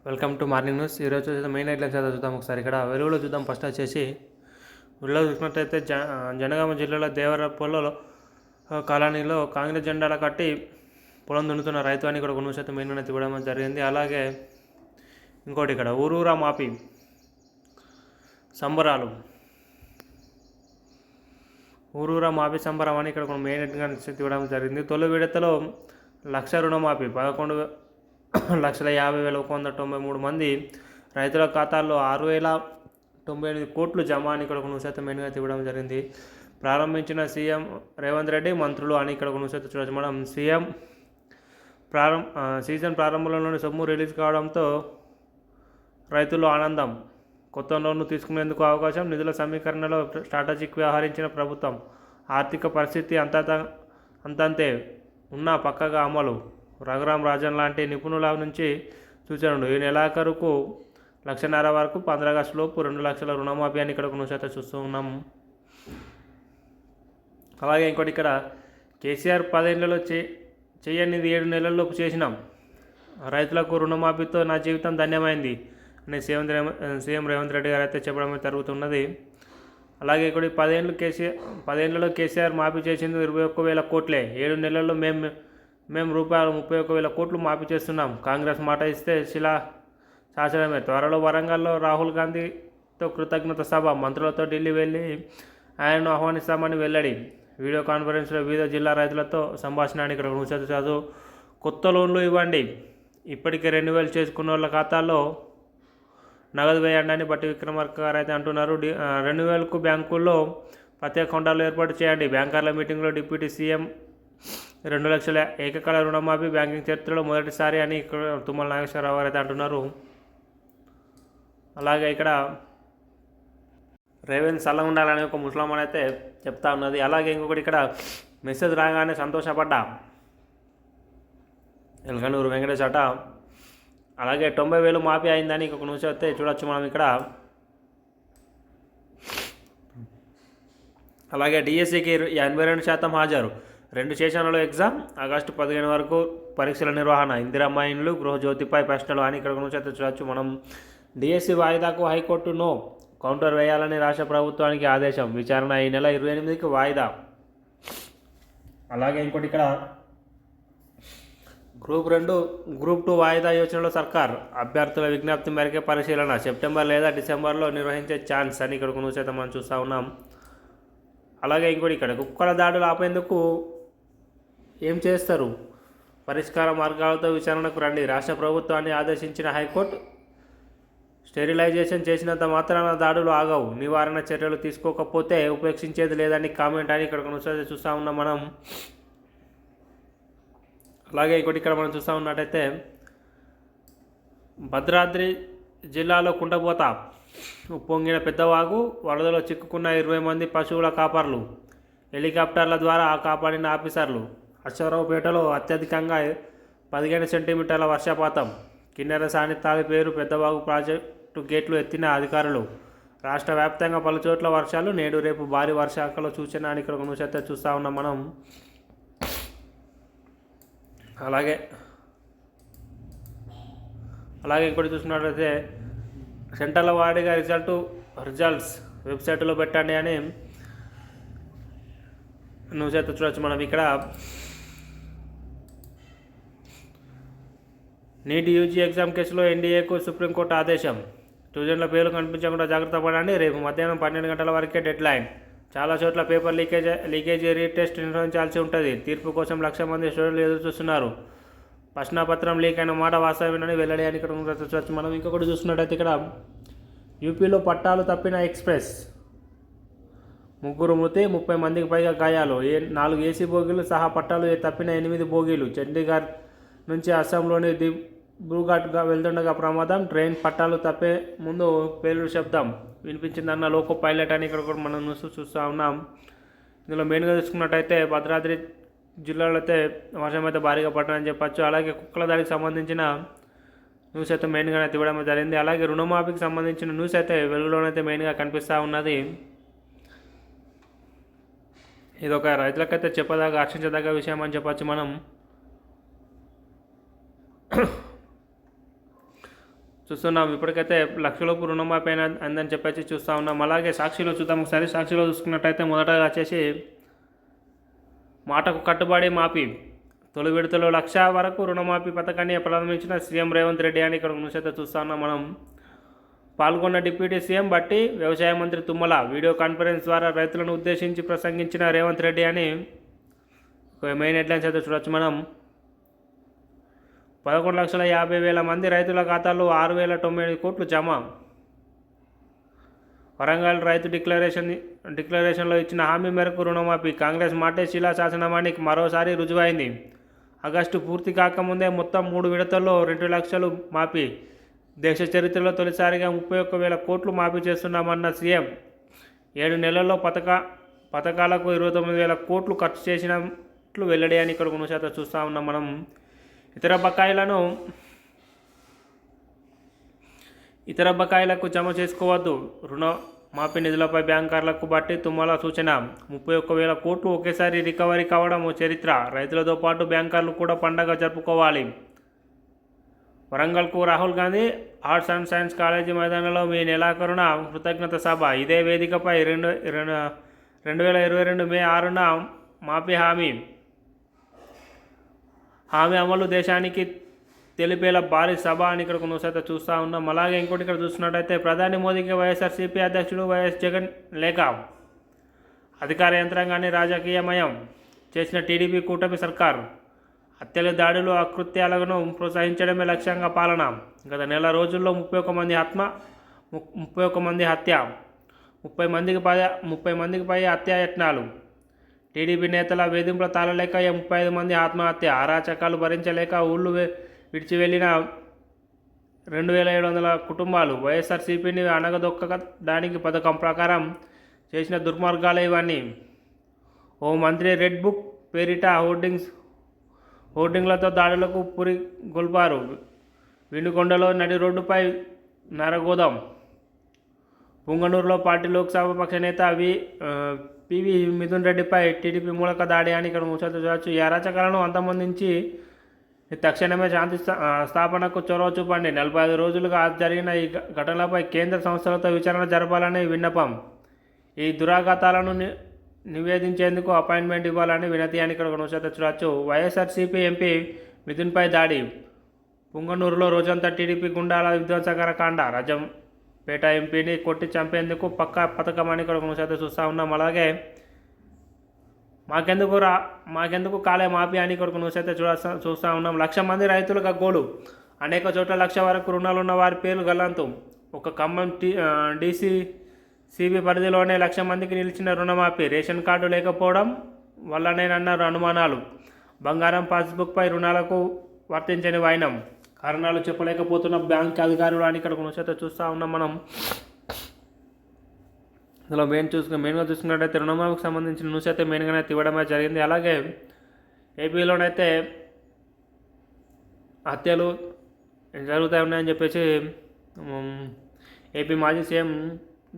Welcome to morning news. ఈరోజు వచ్చేసి main headlines అయితే చూద్దాం. ఒకసారి ఇక్కడ వెలుగులో చూద్దాం. ఫస్ట్ వచ్చేసి వెలుగులో చూసినట్టయితే జనగామ జిల్లాలో దేవరపల్లిలో కాలనీలో కాంగ్రెస్ జెండాల కట్టి పొలం దున్నుతున్న రైతు అని ఇక్కడ కొన్ని శాతం మెయిన్ అయితే ఇవ్వడం జరిగింది. అలాగే ఇంకోటి ఇక్కడ ఊరూరా మాపి సంబరాలు, ఊరూరా మాపి సంబరం అని ఇక్కడ కొన్ని మెయిన్ హెడ్గా ఇవ్వడం జరిగింది. తొలి విడతలో 1,00,000 రుణమాఫీ 11,50,193 మంది రైతుల ఖాతాల్లో 6,098 కోట్లు జమ అని ఇక్కడ ఒక శాతం మెయిన్గా ఇవ్వడం జరిగింది. ప్రారంభించిన సీఎం రేవంత్ రెడ్డి మంత్రులు అని ఇక్కడ ఒక శాతం చూడవచ్చు. మనం సీజన్ ప్రారంభంలోనే సొమ్ము రిలీజ్ కావడంతో రైతుల్లో ఆనందం. కొత్త లోన్లు తీసుకునేందుకు అవకాశం, నిధుల సమీకరణలో స్ట్రాటజిక్ వ్యవహరించిన ప్రభుత్వం, ఆర్థిక పరిస్థితి అంతంతే ఉన్నా పక్కగా అమలు. రఘురామ్ రాజన్ లాంటి నిపుణుల నుంచి సూచనలు. ఈ నెలాఖరుకు 1,50,000 వరకు 15 ఆగస్టులోపు 2 లక్షల రుణమాఫీ అని ఇక్కడ ఒక శాతం చూస్తూ ఉన్నాం. అలాగే ఇంకోటి ఇక్కడ కేసీఆర్ 10 ఏళ్లలో చేయనిది 7 నెలల్లోపు చేసినాం. రైతులకు రుణమాఫీతో నా జీవితం ధన్యమైంది అని సీఎం రేవంత్ రెడ్డి గారు అయితే చెప్పడం జరుగుతున్నది. అలాగే ఇక్కడ 10 ఏళ్లలో కేసీఆర్ మాఫీ చేసింది 21,000 కోట్లే. 7 నెలల్లో మేము రూపాయలు 31,000 కోట్లు మాఫీ చేస్తున్నాం. కాంగ్రెస్ మాట ఇస్తే శాసనమే. త్వరలో వరంగల్లో రాహుల్ గాంధీతో కృతజ్ఞత సభ, మంత్రులతో ఢిల్లీ వెళ్ళి ఆయనను ఆహ్వానిస్తామని వెల్లడి. వీడియో కాన్ఫరెన్స్లో వివిధ జిల్లా రైతులతో సంభాషణ అని ఇక్కడ చదువు. కొత్త లోన్లు ఇవ్వండి, ఇప్పటికే 2,000 చేసుకున్న వాళ్ళ ఖాతాల్లో నగదు వేయండి అని బట్టి విక్రమార్క గారు అయితే అంటున్నారు. 2,000కు బ్యాంకుల్లో ప్రత్యేక అకౌంటాలు ఏర్పాటు చేయండి. బ్యాంకర్ల మీటింగ్లో డిప్యూటీ సీఎం 2 లక్షల ఏకకాల రుణమాఫీ బ్యాంకింగ్ చరిత్రలో మొదటిసారి అని ఇక్కడ తుమ్మల నాగేశ్వరరావు గారు అయితే అంటున్నారు. అలాగే ఇక్కడ రేవంత్ సల్ల ఉండాలని ఒక ముస్లాం అయితే చెప్తా ఉన్నది. అలాగే ఇంకొకటి ఇక్కడ మెసేజ్ రాగానే సంతోషపడ్డా ఎల్కనూరు వెంకటేష్ అట. అలాగే 90,000 మాఫీ అయిందని ఇంకొక న్యూస్ అయితే చూడొచ్చు మనం ఇక్కడ. అలాగే డిఎస్సికి 82% హాజరు, 2 సెషన్లలో ఎగ్జామ్, ఆగస్టు 15 వరకు పరీక్షల నిర్వహణ, ఇందిరమ్మ ఇండ్లు, గృహజ్యోతిపై ప్రశ్నలు అని ఇక్కడ న్యూస్ అయితే చూడొచ్చు మనం. డిఎస్సి వాయిదాకు హైకోర్టు నో, కౌంటర్ వేయాలని రాష్ట్ర ప్రభుత్వానికి ఆదేశం, విచారణ ఈ నెల 28కి వాయిదా. అలాగే ఇంకోటి ఇక్కడ గ్రూప్ 2 గ్రూప్ 2 వాయిదా యోచనలో సర్కార్, అభ్యర్థుల విజ్ఞప్తి మేరకే పరిశీలన, సెప్టెంబర్ లేదా డిసెంబర్లో నిర్వహించే ఛాన్స్ అని ఇక్కడ న్యూస్ అయితే మనం చూస్తూ ఉన్నాం. అలాగే ఇంకోటి ఇక్కడ కుక్కల దాడులు ఆపేందుకు ఏం చేస్తారు, పరిష్కార మార్గాలతో విచారణకు రండి, రాష్ట్ర ప్రభుత్వాన్ని ఆదేశించిన హైకోర్టు. స్టెరిలైజేషన్ చేసినంత మాత్రాన దాడులు ఆగవు, నివారణ చర్యలు తీసుకోకపోతే ఉపేక్షించేది లేదని కామెంట్ అని ఇక్కడ చూస్తూ ఉన్నాం మనం. అలాగే ఇంకోటి ఇక్కడ మనం చూస్తూ ఉన్నట్టయితే భద్రాద్రి జిల్లాలో కుంటపోత, ఉప్పొంగిన పెద్దవాగు, వరదలో చిక్కుకున్న 20 మంది పశువుల కాపర్లు, హెలికాప్టర్ల ద్వారా కాపాడిన ఆఫీసర్లు. అశ్వరావుపేటలో అత్యధికంగా 15 సెంటీమీటర్ల వర్షపాతం, కిన్నెర సాన్నితాలి పేరు పెద్దవాగు ప్రాజెక్టు గేట్లు ఎత్తిన అధికారులు. రాష్ట్ర వ్యాప్తంగా పలుచోట్ల వర్షాలు, నేడు రేపు భారీ వర్షాకాల సూచన అని ఇక్కడ న్యూస్ అయితే చూస్తూ ఉన్నాం మనం. అలాగే ఇంకోటి చూసుకున్నట్లయితే సెంటర్ల వారీగా రిజల్ట్స్ వెబ్సైట్లో పెట్టండి అని న్యూస్ అయితే చూడవచ్చు మనం ఇక్కడ. నీట్ యూజీ ఎగ్జామ్ కేసులో ఎన్డీఏకు సుప్రీంకోర్టు ఆదేశం, స్టూడెంట్ల పేర్లు కనిపించకుండా జాగ్రత్త పడండి, రేపు మధ్యాహ్నం 12 గంటల వరకే డెడ్ లైన్. చాలా చోట్ల పేపర్ లీకేజీ రీటెస్ట్ నిర్వహించాల్సి ఉంటుంది. తీర్పు కోసం 1,00,000 మంది స్టూడెంట్లు ఎదురు చూస్తున్నారు. ప్రశ్నాపత్రం లీక్ అయిన మాట వాస్తవమేనని వెల్లడి అని ఇక్కడ చూడవచ్చు మనం. ఇంకొకటి చూస్తున్నట్టయితే ఇక్కడ యూపీలో పట్టాలు తప్పిన ఎక్స్ప్రెస్, 3 మృతి, 30 మందికి పైగా గాయాలు, 4 ఏసీ బోగీలు సహా పట్టాలు తప్పిన 8 బోగీలు. చండీగఢ్ నుంచి అస్సాంలోని దిబ్రూఘడ్గా వెళ్తుండగా ప్రమాదం, ట్రైన్ పట్టాలు తప్పే ముందు పేలుడు శబ్దం వినిపించిందన్న లోకో పైలట్ అని ఇక్కడ కూడా మనం చూస్తూ ఉన్నాం. ఇందులో మెయిన్గా చూసుకున్నట్టయితే భద్రాద్రి జిల్లాలో అయితే వర్షం అయితే భారీగా పట్టనని చెప్పచ్చు. అలాగే కుక్కల దాడికి సంబంధించిన న్యూస్ అయితే మెయిన్గా అయితే ఇవ్వడం జరిగింది. అలాగే రుణమాఫీకి సంబంధించిన న్యూస్ అయితే వెలుగులోనైతే మెయిన్గా కనిపిస్తూ ఉన్నది. ఇది ఒక రైతులకైతే చెప్పదగ్గ హర్షించదగ్గ విషయం అని చెప్పచ్చు మనం. చూస్తున్నాం. ఇప్పటికైతే లక్షలోపు రుణమాఫీ అందని చెప్పేసి చూస్తూ ఉన్నాం. అలాగే సాక్షిలో చూద్దాం ఒకసారి. సాక్షిలో చూసుకున్నట్టయితే మొదటగా వచ్చేసి మాటకు కట్టుబడి మాఫీ, తొలి విడతలో 1,00,000 వరకు రుణమాఫీ పథకాన్ని ప్రారంభించిన సీఎం రేవంత్ రెడ్డి అని ఇక్కడ నుంచి చూస్తూ ఉన్నాం మనం. పాల్గొన్న డిప్యూటీ సీఎం బట్టి వ్యవసాయ మంత్రి తుమ్మల వీడియో కాన్ఫరెన్స్ ద్వారా రైతులను ఉద్దేశించి ప్రసంగించిన రేవంత్ రెడ్డి అని మెయిన్ హెడ్లైన్స్ అయితే చూడొచ్చు మనం. 11,50,000 మంది రైతుల ఖాతాల్లో 6,098 కోట్లు జమ. వరంగల్ రైతు డిక్లరేషన్లో ఇచ్చిన హామీ మేరకు రుణమాఫీ, కాంగ్రెస్ మాటే శిలాశాసనమానికి మరోసారి రుజువైంది. ఆగస్టు పూర్తి కాకముందే మొత్తం 3 విడతల్లో 2 లక్షలు మాఫీ. దేశ చరిత్రలో తొలిసారిగా 31,000 కోట్లు మాఫీ చేస్తున్నామన్న సీఎం. 7 నెలల్లో పథకాలకు 29,000 కోట్లు ఖర్చు చేసినట్లు వెల్లడి అని ఇక్కడ కొనసాగుతూ చూస్తూ ఉన్నాం మనం. ఇతర బకాయిలకు జమ చేసుకోవద్దు. రుణ మాఫీ నిధులపై బ్యాంకర్లకు బట్టి తుమ్మల సూచన. 31,000 కోట్లు ఒకేసారి రికవరీ కావడం ఓ చరిత్ర. రైతులతో పాటు బ్యాంకర్లు కూడా పండగ జరుపుకోవాలి. వరంగల్కు Rahul Gandhi arts and science college మైదానంలో మీ నెలాఖరున కృతజ్ఞత సభ. ఇదే వేదికపై 2022 మే 6న మాఫీ హామీ అమలు దేశానికి తెలిపేలా భారీ సభ అని ఇక్కడ కొనసాగుతూ చూస్తూ ఉన్నాం. అలాగే ఇంకోటి ఇక్కడ చూస్తున్నట్టయితే ప్రధాని మోదీకి వైఎస్ఆర్సీపీ అధ్యక్షుడు వైఎస్ జగన్ లేఖ. అధికార యంత్రాంగాన్ని రాజకీయమయం చేసిన టీడీపీ కూటమి సర్కార్. హత్యలు, దాడులు, అకృత్యాలను ప్రోత్సహించడమే లక్ష్యంగా పాలన. గత నెల రోజుల్లో 31 మంది హత్య, 30 మందికి పై హత్యాయత్నాలు. టీడీపీ నేతల వేధింపుల తాళలేక 35 మంది ఆత్మహత్య. అరాచకాలు భరించలేక ఊళ్ళు విడిచి వెళ్ళిన 2,700 కుటుంబాలు. వైఎస్ఆర్సీపీని అణగదొక్కడానికి పథకం ప్రకారం చేసిన దుర్మార్గాలే ఇవన్నీ. ఓ మంత్రి రెడ్ బుక్ పేరిట హోర్డింగ్లతో దాడులకు పురి గొల్పారు. వినుకొండలో నడి రోడ్డుపై నరగోదం. పుంగనూరులో పార్టీ లోక్సభ పక్ష నేత పివి మిథున్ రెడ్డిపై టీడీపీ మూలక దాడి అని ఇక్కడ ముచ్చట చూడవచ్చు. ఈ అరాచకాలను అంతమొందించి తక్షణమే శాంతి స్థాపనకు చొరవ చూపండి. 45 రోజులుగా జరిగిన ఈ ఘటనలపై కేంద్ర సంస్థలతో విచారణ జరపాలని విన్నపం. ఈ దురాఘాతాలను నివేదించేందుకు అపాయింట్మెంట్ ఇవ్వాలని వినతి అని ఇక్కడ ముచ్చట చూడవచ్చు. వైఎస్ఆర్సీపీ ఎంపీ మిథున్పై దాడి. పుంగనూరులో రోజంతా టీడీపీ గుండాల విధ్వంసకర కాండ. రజంపేట ఎంపీని కొట్టి చంపేందుకు పక్కా పథకం అని ఇక్కడ ముచ్చట చూస్తూ ఉన్నాం. అలాగే మాకెందుకు కాలే మాఫీ అని కొరకు నువ్వు చూస్తూ ఉన్నాం. 1,00,000 మంది రైతులు గగ్గోలు. అనేక చోట్ల 1,00,000 వరకు రుణాలున్న వారి పేర్లు గల్లంతు. ఒక ఖమ్మం డీసీసీబీ పరిధిలోనే 1,00,000 మందికి నిలిచిన రుణమాఫీ. రేషన్ కార్డు లేకపోవడం వల్లనేనన్నారు అనుమానాలు. బంగారం పాస్బుక్పై రుణాలకు వర్తించని వైనం. కారణాలు చెప్పలేకపోతున్న బ్యాంక్ అధికారులు అని ఇక్కడ చూస్తూ ఉన్నాం మనం. ఇందులో మెయిన్గా చూసుకున్నట్టయితే రుణమాఫీకి సంబంధించిన న్యూస్ అయితే మెయిన్గానే ఇవ్వడమే జరిగింది. అలాగే ఏపీలోనైతే హత్యలు జరుగుతూ ఉన్నాయని చెప్పేసి ఏపీ మాజీ సీఎం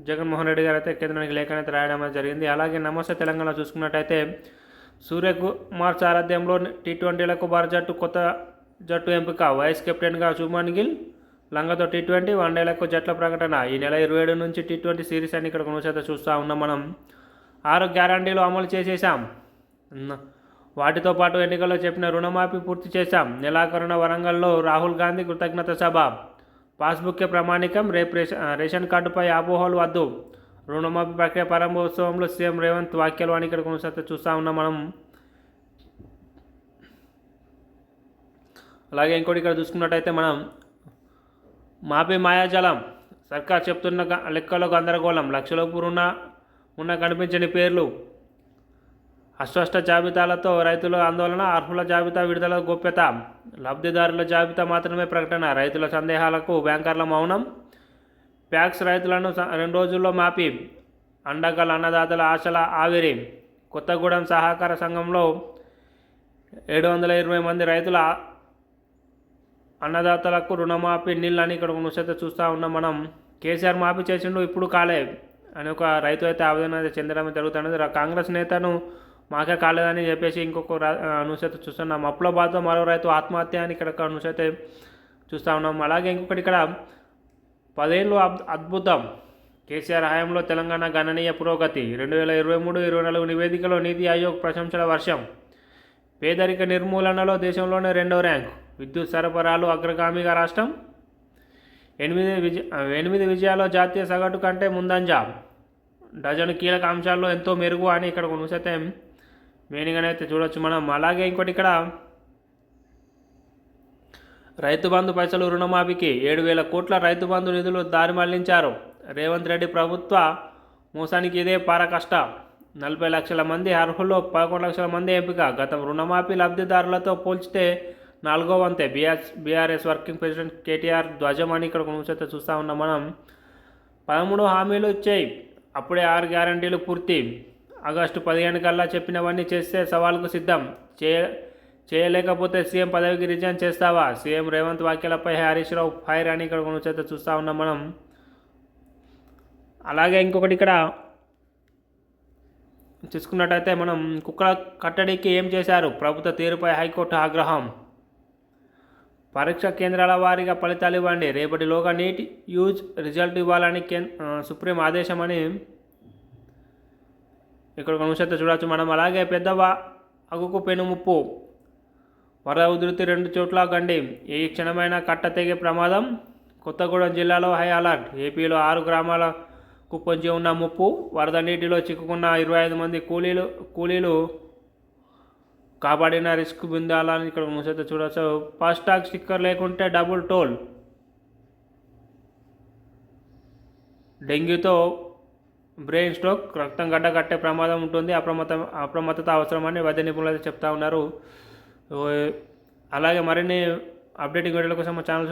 జగన్మోహన్ రెడ్డి గారు అయితే కేంద్రానికి లేఖనైతే రాయడం జరిగింది. అలాగే నమస్తే తెలంగాణ చూసుకున్నట్టయితే సూర్యకుమార్ సారథ్యంలో T20లకు భారత జట్టు కొత్త జట్టు ఎంపిక. వైస్ కెప్టెన్గా శుభ్మన్ గిల్, లంగతో T20 వన్డేలకు జట్ల ప్రకటన. ఈ నెల 27 నుంచి T20 సిరీస్ అని ఇక్కడ కొనసాగుతూ చూస్తూ ఉన్నాం మనం. 6 గ్యారంటీలు అమలు చేసేసాం. వాటితో పాటు ఎన్నికల్లో చెప్పిన రుణమాఫీ పూర్తి చేశాం. నెలాఖరున వరంగల్లో రాహుల్ గాంధీ కృతజ్ఞత సభ. పాస్బుక్కే ప్రామాణికం, రేపు రేషన్ కార్డుపై అపోహలు వద్దు. రుణమాఫీ ప్రక్రియ ప్రారంభోత్సవంలో సీఎం రేవంత్ వ్యాఖ్యలు అని ఇక్కడ కొనసాగుతూ చూస్తూ ఉన్నాం మనం. అలాగే ఇంకోటి ఇక్కడ చూసుకున్నట్టయితే మనం మాఫీ మాయాజలం. సర్కార్ చెప్తున్న లెక్కలో గందరగోళం. లక్షలోపు ఉన్న కనిపించని పేర్లు. అస్పష్ట జాబితాలతో రైతుల ఆందోళన. అర్హుల జాబితా విడుదల గోప్యత. లబ్ధిదారుల జాబితా మాత్రమే ప్రకటన. రైతుల సందేహాలకు బ్యాంకర్ల మౌనం. ప్యాక్స్ రైతులను 2 రోజుల్లో మాఫీ. అండగల్ అన్నదాతల ఆశల ఆవిరి. కొత్తగూడెం సహకార సంఘంలో 720 మంది రైతుల అన్నదాతలకు రుణమాఫీ నీళ్ళు అని ఇక్కడ ముచ్చట చూస్తూ ఉన్నాం మనం. కేసీఆర్ మాఫీ చేసిండు, ఇప్పుడు కాలే అని ఒక రైతు అయితే ఆవేదన అయితే చెందడం జరుగుతున్నది. కాంగ్రెస్ నేతను మాకే కాలేదని చెప్పేసి ఇంకొక న్యూస్ చూస్తున్నాం. అప్పుల బాధతో మరో రైతు ఆత్మహత్య అని ఇక్కడ న్యూస్ చూస్తూ ఉన్నాం. అలాగే ఇంకొకటి ఇక్కడ 10 ఏళ్ళు అద్భుతం. కేసీఆర్ హయాంలో తెలంగాణ గణనీయ పురోగతి. 2023-24 నివేదికలో నీతి ఆయోగ్ ప్రశంసల వర్షం. పేదరిక నిర్మూలనలో దేశంలోనే 2వ ర్యాంకు. విద్యుత్ సరఫరాలు అగ్రగామిగా రాష్ట్రం. 8 విజయాల్లో జాతీయ సగటు కంటే ముందంజ. డజను కీలక అంశాల్లో ఎంతో మెరుగు అని ఇక్కడ కొనుసైతే మెయిన్గా అయితే చూడొచ్చు మనం. అలాగే ఇంకోటి ఇక్కడ రైతు బంధు పైసలు రుణమాఫీకి 7,000 కోట్ల రైతు బంధు నిధులు దారి మళ్లించారు. రేవంత్ రెడ్డి ప్రభుత్వ మోసానికి ఇదే పరాకాష్ట. 40 లక్షల మంది అర్హుల్లో 11 లక్షల మంది ఎంపిక. గతం రుణమాఫీ లబ్ధిదారులతో పోల్చితే 4వ వంతే. బీఆర్ఎస్ వర్కింగ్ ప్రెసిడెంట్ కేటీఆర్ ధ్వజం అని ఇక్కడ కొనుసైతే చూస్తూ ఉన్నాం మనం. 13 హామీలు ఇచ్చాయి, అప్పుడే 6 గ్యారంటీలు పూర్తి. ఆగస్టు 15 కల్లా చెప్పినవన్నీ చేస్తే సవాల్కు సిద్ధం. చేయలేకపోతే సీఎం పదవికి రిజైన్ చేస్తావా? సీఎం రేవంత్ వ్యాఖ్యలపై హరీష్ రావు ఫైర్ అని ఇక్కడ కొనుసైతే చూస్తూ ఉన్నాం మనం. అలాగే ఇంకొకటి ఇక్కడ చూసుకున్నట్టయితే మనం కుక్కల కట్టడికి ఏం చేశారు? ప్రభుత్వ తీరుపై హైకోర్టు ఆగ్రహం. పరీక్ష కేంద్రాల వారీగా ఫలితాలు ఇవ్వండి, రేపటిలోగా నీట్ యూజ్ రిజల్ట్ ఇవ్వాలని సుప్రీం ఆదేశమని ఇక్కడ కొనుసైతే చూడవచ్చు మనం. అలాగే అగుకు పెనుముప్పు. వరద ఉధృతి 2 చోట్ల గండి. ఏ క్షణమైనా కట్ట తెగే ప్రమాదం. కొత్తగూడెం జిల్లాలో హై అలర్ట్. ఏపీలో 6 గ్రామాలకు పొంచి ఉన్న ముప్పు. వరద నీటిలో చిక్కుకున్న 25 మంది కూలీలు కాపాడిన రిస్క్ బిందాలని ఇక్కడ ముసైతే చూడవచ్చు. ఫాస్టాగ్ స్టిక్కర్ లేకుంటే డబుల్ టోల్. డెంగ్యూతో బ్రెయిన్ స్ట్రోక్, రక్తం గడ్డ కట్టే ప్రమాదం ఉంటుంది. అప్రమత్తత అవసరమని వైద్య నిపుణులు అయితే చెప్తా ఉన్నారు. అలాగే మరిన్ని అప్డేటింగ్ వీడియోల కోసం మా ఛానల్